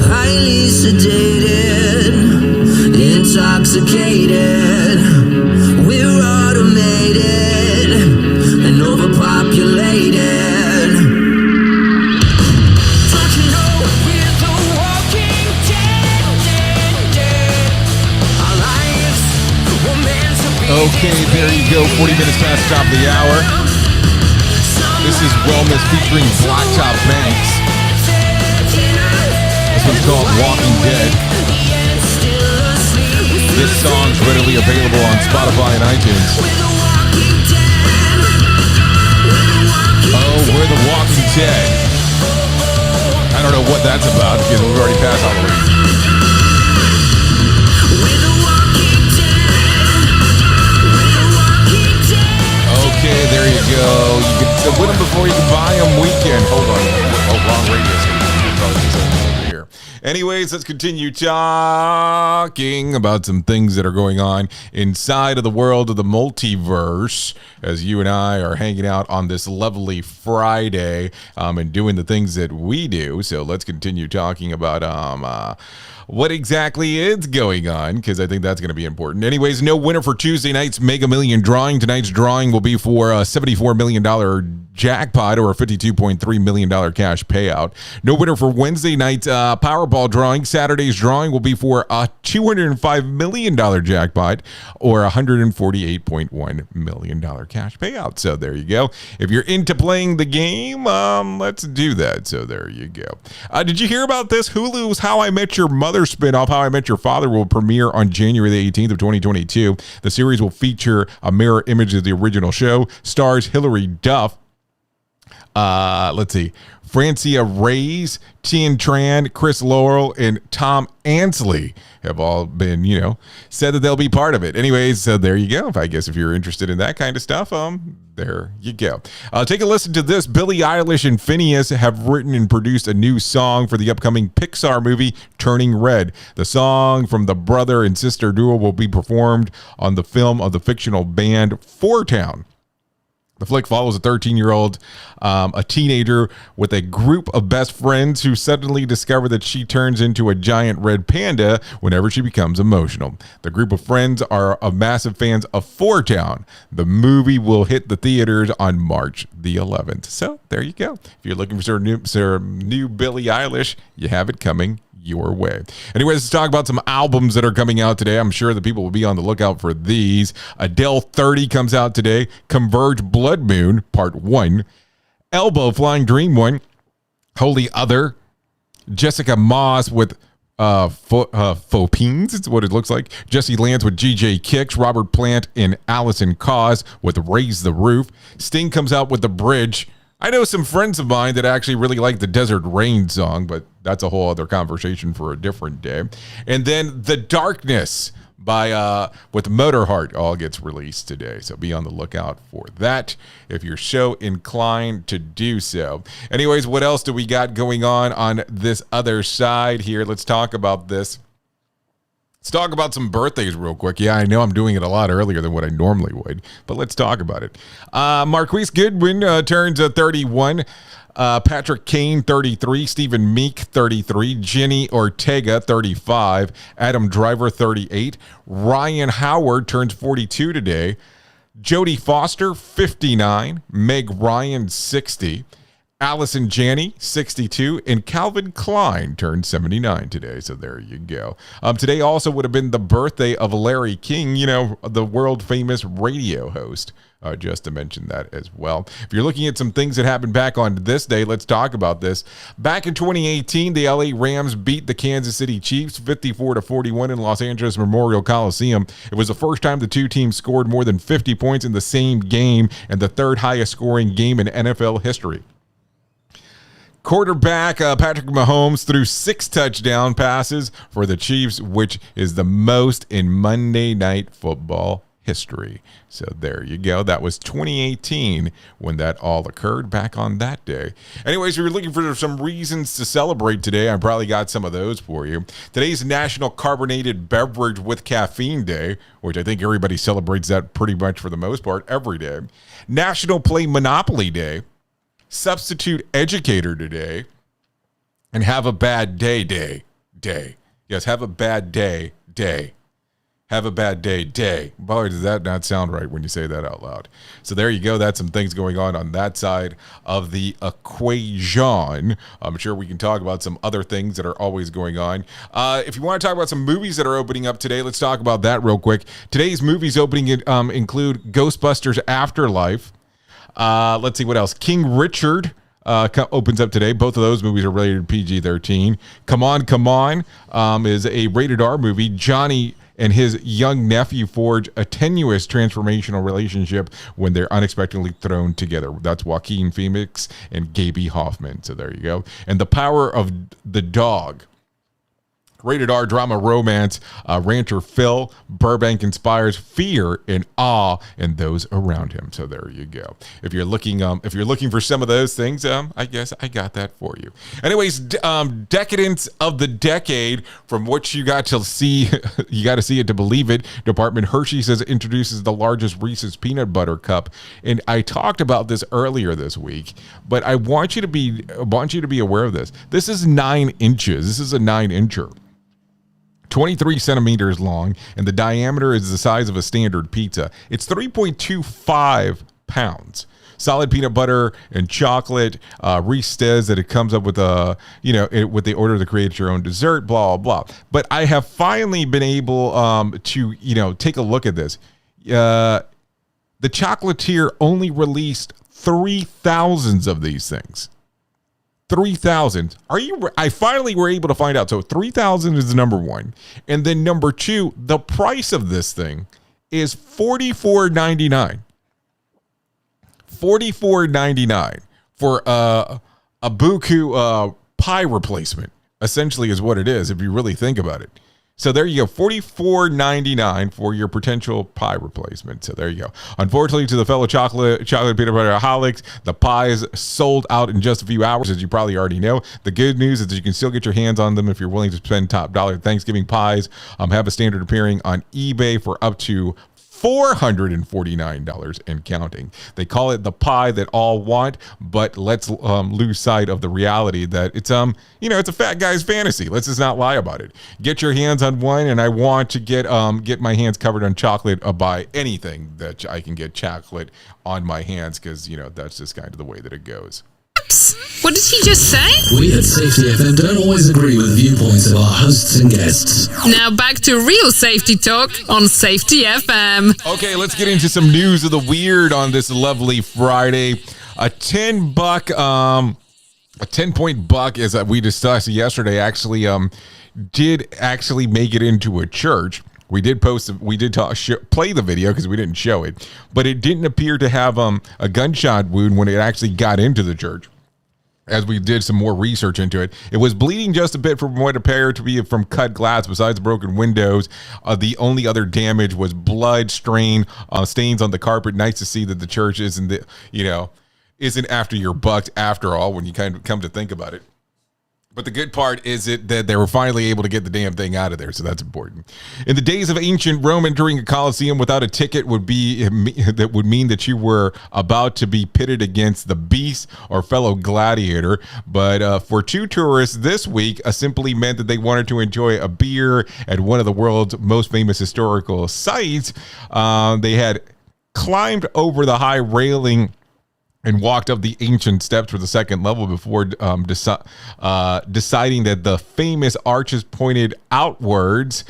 Highly sedated, intoxicated. intoxicated. We're automated and overpopulated. Don't you know we're the walking dead? Our lives were meant to be. Okay, there you go. 40 minutes past the top of the hour. This is Wellness featuring Blacktop Banks. This one's called Walking Dead. This song's readily available on Spotify and iTunes. Oh, we're the Walking Dead. I don't know what that's about because we've already passed Halloween. Okay, there you go. You can win them before you can buy them weekend. Hold on. Oh, wrong radio station. Anyways, let's continue talking about some things that are going on inside of the world of the multiverse as you and I are hanging out on this lovely Friday and doing the things that we do. So let's continue talking about what exactly is going on, because I think that's going to be important. Anyways, no winner for Tuesday night's Mega Million drawing. Tonight's drawing will be for a $74 million jackpot or a $52.3 million cash payout. No winner for Wednesday night's Powerball drawing. Saturday's drawing will be for a $205 million jackpot or a $148.1 million cash payout. So there you go. If you're into playing the game, let's do that. So there you go. Did you hear about this? Hulu's How I Met Your Mother spinoff, How I Met Your Father, will premiere on January the 18th of 2022. The series will feature a mirror image of the original show. Stars Hilary Duff, let's see, Francia Reyes, Tien Tran, Chris Laurel, and Tom Ansley have all been, said that they'll be part of it. Anyways, so there you go. I guess if you're interested in that kind of stuff, there you go. Take a listen to this. Billie Eilish and Phineas have written and produced a new song for the upcoming Pixar movie Turning Red. The song from the brother and sister duo will be performed on the film of the fictional band Four Town. The flick follows a 13-year-old, a teenager with a group of best friends who suddenly discover that she turns into a giant red panda whenever she becomes emotional. The group of friends are massive fans of Four Town. The movie will hit the theaters on March the 11th. So there you go. If you're looking for new Billie Eilish, you have it coming your way. Anyways, let's talk about some albums that are coming out today. I'm sure that people will be on the lookout for these. Adele 30 comes out today. Converge Blood Moon Part 1. Elbow Flying Dream 1. Holy Other. Jessica Moss with Phopines, it's what it looks like. Jesse Lance with GJ Kicks. Robert Plant and Allison Cause with Raise the Roof. Sting comes out with The Bridge. I know some friends of mine that actually really like the Desert Rain song, but that's a whole other conversation for a different day. And then The Darkness by with Motorheart all gets released today. So be on the lookout for that if you're so inclined to do so. Anyways, what else do we got going on this other side here? Let's talk about this. Let's talk about some birthdays real quick. Yeah, I know I'm doing it a lot earlier than what I normally would, but let's talk about it. Marquise Goodwin turns 31. Patrick Kane, 33. Stephen Meek, 33. Jenny Ortega, 35. Adam Driver, 38. Ryan Howard turns 42 today. Jodie Foster, 59. Meg Ryan, 60. Allison Janney, 62, and Calvin Klein turned 79 today. So there you go. Today also would have been the birthday of Larry King, the world famous radio host. Just to mention that as well. If you're looking at some things that happened back on this day, let's talk about this. Back in 2018, the LA Rams beat the Kansas City Chiefs 54-41 in Los Angeles Memorial Coliseum. It was the first time the two teams scored more than 50 points in the same game and the third highest scoring game in NFL history. Quarterback Patrick Mahomes threw 6 touchdown passes for the Chiefs, which is the most in Monday Night Football history. So there you go. That was 2018 when that all occurred back on that day. Anyways, if you're looking for some reasons to celebrate today, I probably got some of those for you. Today's National Carbonated Beverage with Caffeine Day, which I think everybody celebrates that pretty much for the most part every day. National Play Monopoly Day. Substitute Educator today, and Have a Bad Day. Yes, Have a Bad Day. Have a bad day. Boy, does that not sound right when you say that out loud. So there you go. That's some things going on that side of the equation. I'm sure we can talk about some other things that are always going on. If you want to talk about some movies that are opening up today, let's talk about that real quick. Today's movies opening include Ghostbusters Afterlife. Let's see what else. King Richard opens up today. Both of those movies are rated PG-13. Come On is a rated R movie. Johnny and his young nephew forge a tenuous transformational relationship when they're unexpectedly thrown together. That's Joaquin Phoenix and Gaby Hoffman. So there you go. And The Power of the Dog. Rated R drama romance. Rancher Phil Burbank inspires fear and awe in those around him. So there you go. If you're looking for some of those things, I guess I got that for you. Anyways, decadence of the decade, from what you got to see, you got to see it to believe it. Department Hershey says it introduces the largest Reese's peanut butter cup, and I talked about this earlier this week, but I want you to be aware of this. This is 9 inches. This is a 9-incher. 23 centimeters long, and the diameter is the size of a standard pizza. It's 3.25 pounds. Solid peanut butter and chocolate. Reese says that it comes up with with the order to create your own dessert, blah, blah, blah. But I have finally been able to take a look at this. The chocolatier only released 3,000 of these things. 3,000. I finally were able to find out. So 3,000 is number one. And then number two, the price of this thing is $44.99. $44.99 for a buku pie replacement, essentially is what it is if you really think about it. So there you go, $44.99 for your potential pie replacement. So there you go. Unfortunately, to the fellow chocolate peanut butter holics, the pies sold out in just a few hours, as you probably already know. The good news is that you can still get your hands on them if you're willing to spend top dollar. Thanksgiving pies have a standard appearing on eBay for up to $449 and counting. They call it the pie that all want, but let's lose sight of the reality that it's it's a fat guy's fantasy. Let's just not lie about it. Get your hands on one, and I want to get my hands covered on chocolate by anything that I can get chocolate on my hands, because that's just kind of the way that it goes. What did he just say? We at Safety FM don't always agree with the viewpoints of our hosts and guests. Now back to real safety talk on Safety FM. Okay, let's get into some news of the weird on this lovely Friday. A 10-point buck, as we discussed yesterday, actually did actually make it into a church. We did play the video because we didn't show it, but it didn't appear to have a gunshot wound when it actually got into the church. As we did some more research into it, it was bleeding just a bit from what appeared to be from cut glass. Besides broken windows, the only other damage was blood stains on the carpet. Nice to see that the church isn't after your buck after all, when you kind of come to think about it. But the good part is that they were finally able to get the damn thing out of there, so that's important. In the days of ancient Rome, entering a Colosseum without a ticket would mean that you were about to be pitted against the beast or fellow gladiator. But for two tourists this week, simply meant that they wanted to enjoy a beer at one of the world's most famous historical sites. They had climbed over the high railing and walked up the ancient steps for the second level before deciding that the famous arches pointed outwards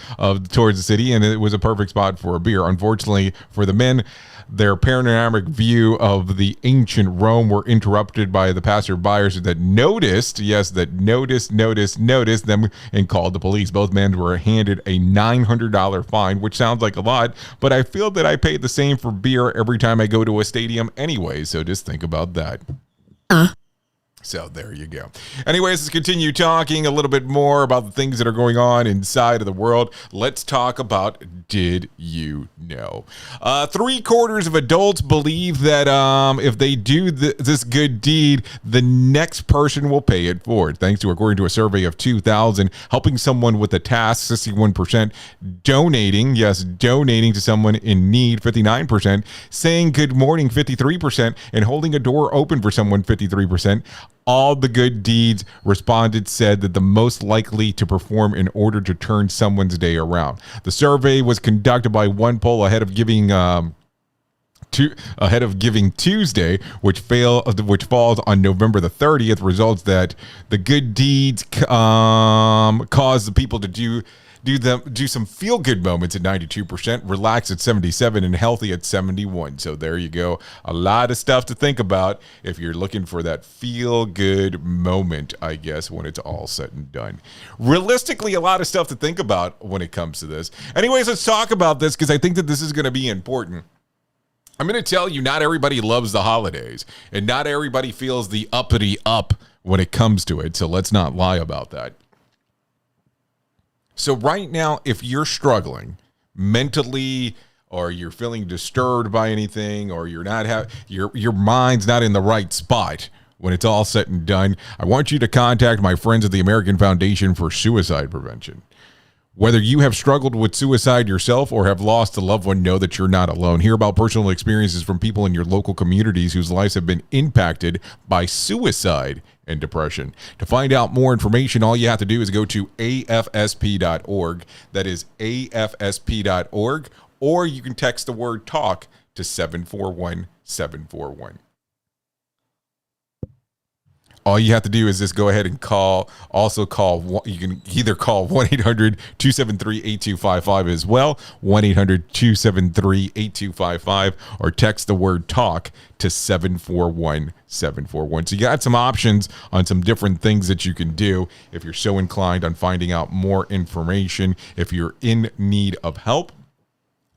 towards the city, and it was a perfect spot for a beer. Unfortunately for the men, their panoramic view of the ancient Rome were interrupted by the passerbyers that noticed them and called the police. Both men were handed a $900 fine, which sounds like a lot, but I feel that I pay the same for beer every time I go to a stadium anyway, so just think about that. So there you go. Anyways, let's continue talking a little bit more about the things that are going on inside of the world. Let's talk about Did You Know? 3/4 of adults believe that if they do this good deed, the next person will pay it forward. According to a survey of 2,000, helping someone with a task, 61%, donating to someone in need, 59%, saying good morning, 53%, and holding a door open for someone, 53%. all the good deeds, respondents said that the most likely to perform in order to turn someone's day around. The survey was conducted by one poll ahead of Giving Tuesday, which falls on November the 30th. Results that the good deeds cause the people to do some feel-good moments at 92%, relax at 77%, and healthy at 71%. So there you go. A lot of stuff to think about if you're looking for that feel-good moment, I guess, when it's all said and done. Realistically, a lot of stuff to think about when it comes to this. Anyways, let's talk about this because I think that this is going to be important. I'm going to tell you, not everybody loves the holidays, and not everybody feels the uppity up when it comes to it. So let's not lie about that. So right now, if you're struggling mentally, or you're feeling disturbed by anything, or you're not your mind's not in the right spot when it's all said and done, I want you to contact my friends at the American Foundation for Suicide Prevention. Whether you have struggled with suicide yourself or have lost a loved one, know that you're not alone. Hear about personal experiences from people in your local communities whose lives have been impacted by suicide and depression. To find out more information, all you have to do is go to afsp.org. That is afsp.org. Or you can text the word TALK to 741-741. All you have to do is just go ahead and call. Also call. You can either call 1-800-273-8255 as well, 1-800-273-8255, or text the word TALK to 741-741. So you got some options on some different things that you can do if you're so inclined on finding out more information, if you're in need of help,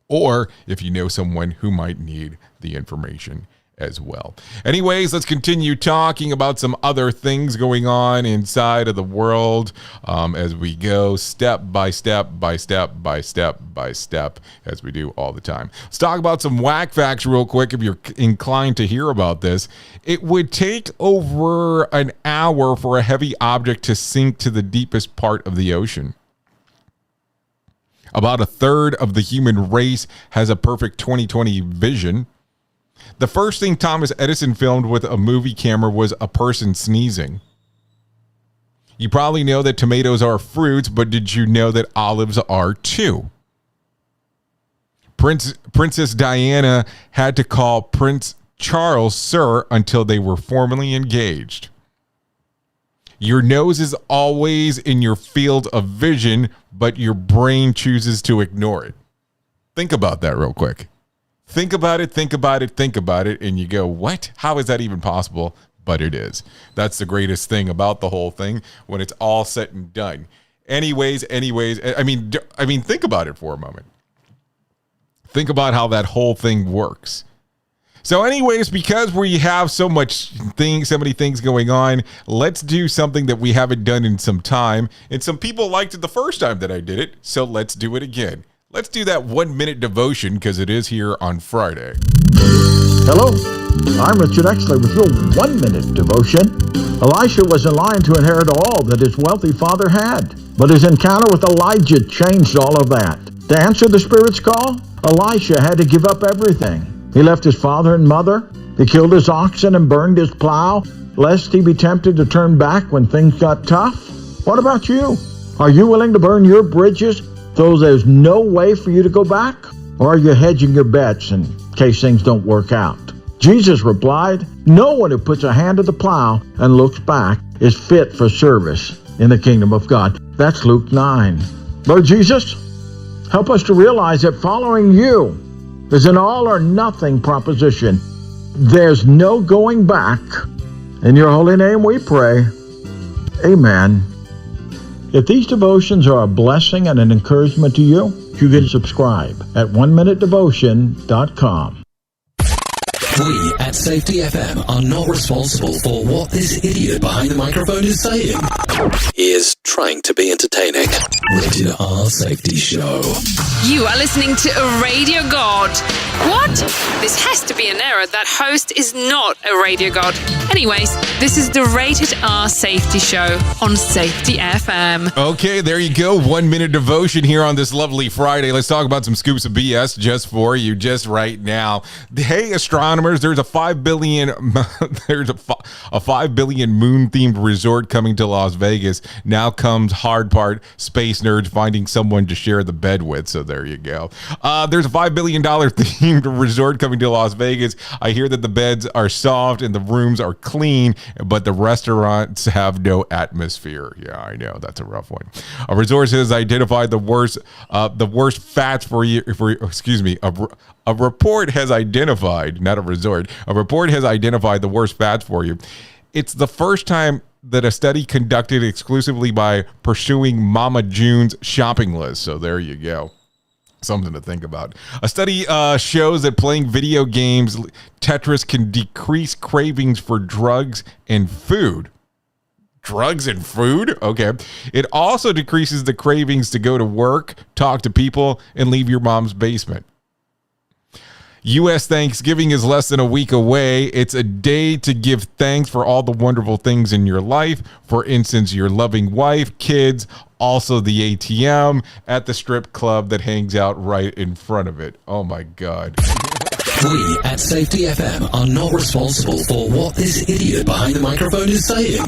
or if you know someone who might need the information as well. Anyways, let's continue talking about some other things going on inside of the world as we go step by step by step by step by step, as we do all the time. Let's talk about some Wack Facts real quick if you're inclined to hear about this. It would take over an hour for a heavy object to sink to the deepest part of the ocean. About a third of the human race has a perfect 20/20 vision. The first thing Thomas Edison filmed with a movie camera was a person sneezing. You probably know that tomatoes are fruits, but did you know that olives are too? Princess Diana had to call Prince Charles sir until they were formally engaged. Your nose is always in your field of vision, but your brain chooses to ignore it. Think about that real quick. Think about it, and you go, what? How is that even possible? But it is. That's the greatest thing about the whole thing when it's all said and done. Anyways, I mean, think about it for a moment. Think about how that whole thing works. So anyways, because we have so many things going on, let's do something that we haven't done in some time. And some people liked it the first time that I did it, so let's do it again. Let's do that 1 minute devotion because it is here on Friday. Hello, I'm Richard Exley with your 1 minute devotion. Elisha was in line to inherit all that his wealthy father had, but his encounter with Elijah changed all of that. To answer the Spirit's call, Elisha had to give up everything. He left his father and mother. He killed his oxen and burned his plow, lest he be tempted to turn back when things got tough. What about you? Are you willing to burn your bridges so there's no way for you to go back? Or are you hedging your bets in case things don't work out? Jesus replied, no one who puts a hand to the plow and looks back is fit for service in the kingdom of God. That's Luke 9. Lord Jesus, help us to realize that following you is an all or nothing proposition. There's no going back. In your holy name we pray. Amen. If these devotions are a blessing and an encouragement to you, you can subscribe at oneminutedevotion.com. We at Safety FM are not responsible for what this idiot behind the microphone is saying. Here's trying to be entertaining. Rated R Safety Show. You are listening to a radio god. What? This has to be an error. That host is not a radio god. Anyways, this is the Rated R Safety Show on Safety FM. Okay, there you go. 1 minute devotion here on this lovely Friday. Let's talk about some scoops of BS just for you, just right now. Hey, astronomers, there's a 5 billion moon-themed resort coming to Las Vegas. Now comes hard part, space nerds finding someone to share the bed with. So there you go. There's a $5 billion themed resort coming to Las Vegas. I hear that the beds are soft and the rooms are clean, but the restaurants have no atmosphere. Yeah, I know, that's a rough one. A resort has identified the worst fats for you. A report has identified, not a resort. A report has identified the worst fats for you. It's the first time that a study conducted exclusively by pursuing Mama June's shopping list. So there you go. Something to think about. A study shows that playing video games, Tetris, can decrease cravings for drugs and food. Drugs and food? Okay. It also decreases the cravings to go to work, talk to people, and leave your mom's basement. U.S. Thanksgiving is less than a week away. It's a day to give thanks for all the wonderful things in your life. For instance, your loving wife, kids, also the ATM at the strip club that hangs out right in front of it. Oh my God. We at Safety FM are not responsible for what this idiot behind the microphone is saying.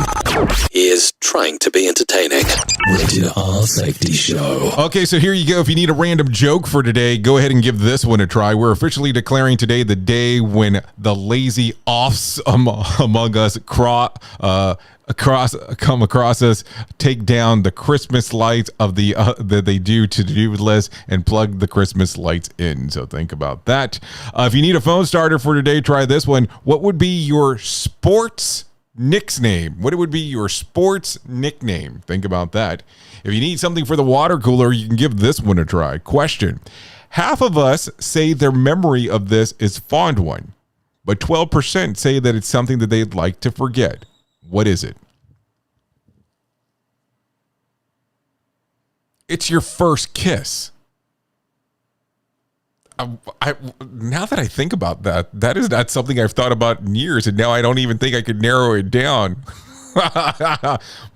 He is trying to be entertaining. Rated R Safety Show. Okay, so here you go. If you need a random joke for today, go ahead and give this one a try. We're officially declaring today the day when the lazy offs among us come across us, take down the Christmas lights of that they do to-do list and plug the Christmas lights in. So think about that. If you need a phone starter for today, try this one. What would be your sports nickname? What would be your sports nickname? Think about that. If you need something for the water cooler, you can give this one a try. Question. Half of us say their memory of this is fond one, but 12% say that it's something that they'd like to forget. What is it? It's your first kiss. Now that I think about that, that is not something I've thought about in years, and now I don't even think I could narrow it down.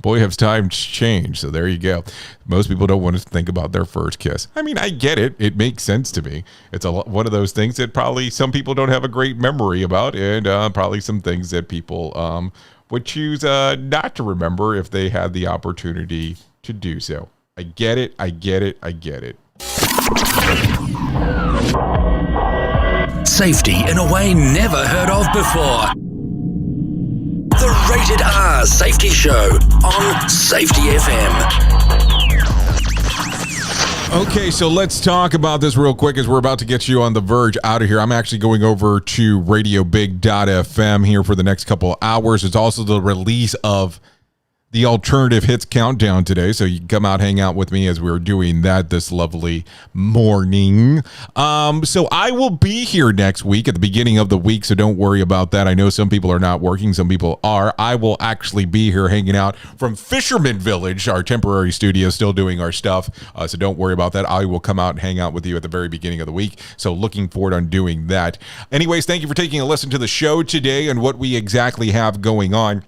Boy, has time changed. So there you go. Most people don't want to think about their first kiss. I mean, I get it. It makes sense to me. It's one of those things that probably some people don't have a great memory about, and probably some things that people would choose not to remember if they had the opportunity to do so. I get it. I get it. I get it. Safety in a way never heard of before. The Rated R Safety Show on Safety FM. Okay, so let's talk about this real quick as we're about to get you on the verge out of here. I'm actually going over to radiobig.fm here for the next couple of hours. It's also the release of the Alternative Hits Countdown today, so you can come out, hang out with me as we're doing that this lovely morning. So I will be here next week at the beginning of the week, so don't worry about that. I know some people are not working, some people are. I will actually be here hanging out from Fisherman Village, our temporary studio, still doing our stuff, so don't worry about that. I will come out and hang out with you at the very beginning of the week, so looking forward on doing that. Anyways, thank you for taking a listen to the show today and what we exactly have going on.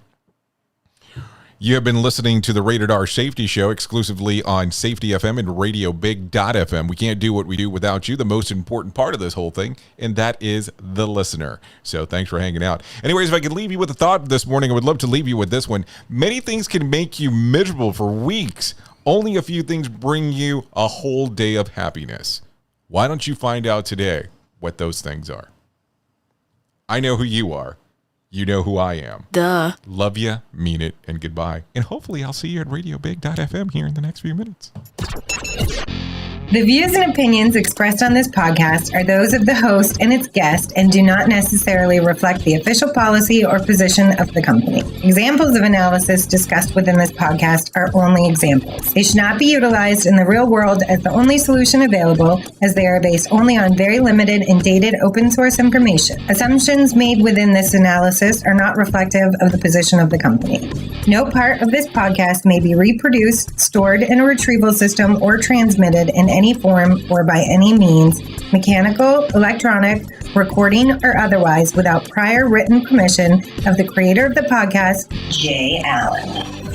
You have been listening to the Rated R Safety Show exclusively on Safety FM and RadioBig.fm. We can't do what we do without you, the most important part of this whole thing, and that is the listener. So thanks for hanging out. Anyways, if I could leave you with a thought this morning, I would love to leave you with this one. Many things can make you miserable for weeks. Only a few things bring you a whole day of happiness. Why don't you find out today what those things are? I know who you are. You know who I am. Duh. Love ya, mean it, and goodbye. And hopefully I'll see you at RadioBig.fm here in the next few minutes. The views and opinions expressed on this podcast are those of the host and its guest and do not necessarily reflect the official policy or position of the company. Examples of analysis discussed within this podcast are only examples. They should not be utilized in the real world as the only solution available, as they are based only on very limited and dated open source information. Assumptions made within this analysis are not reflective of the position of the company. No part of this podcast may be reproduced, stored in a retrieval system, or transmitted in any form or by any means, mechanical, electronic, recording, or otherwise, without prior written permission of the creator of the podcast, Jay Allen.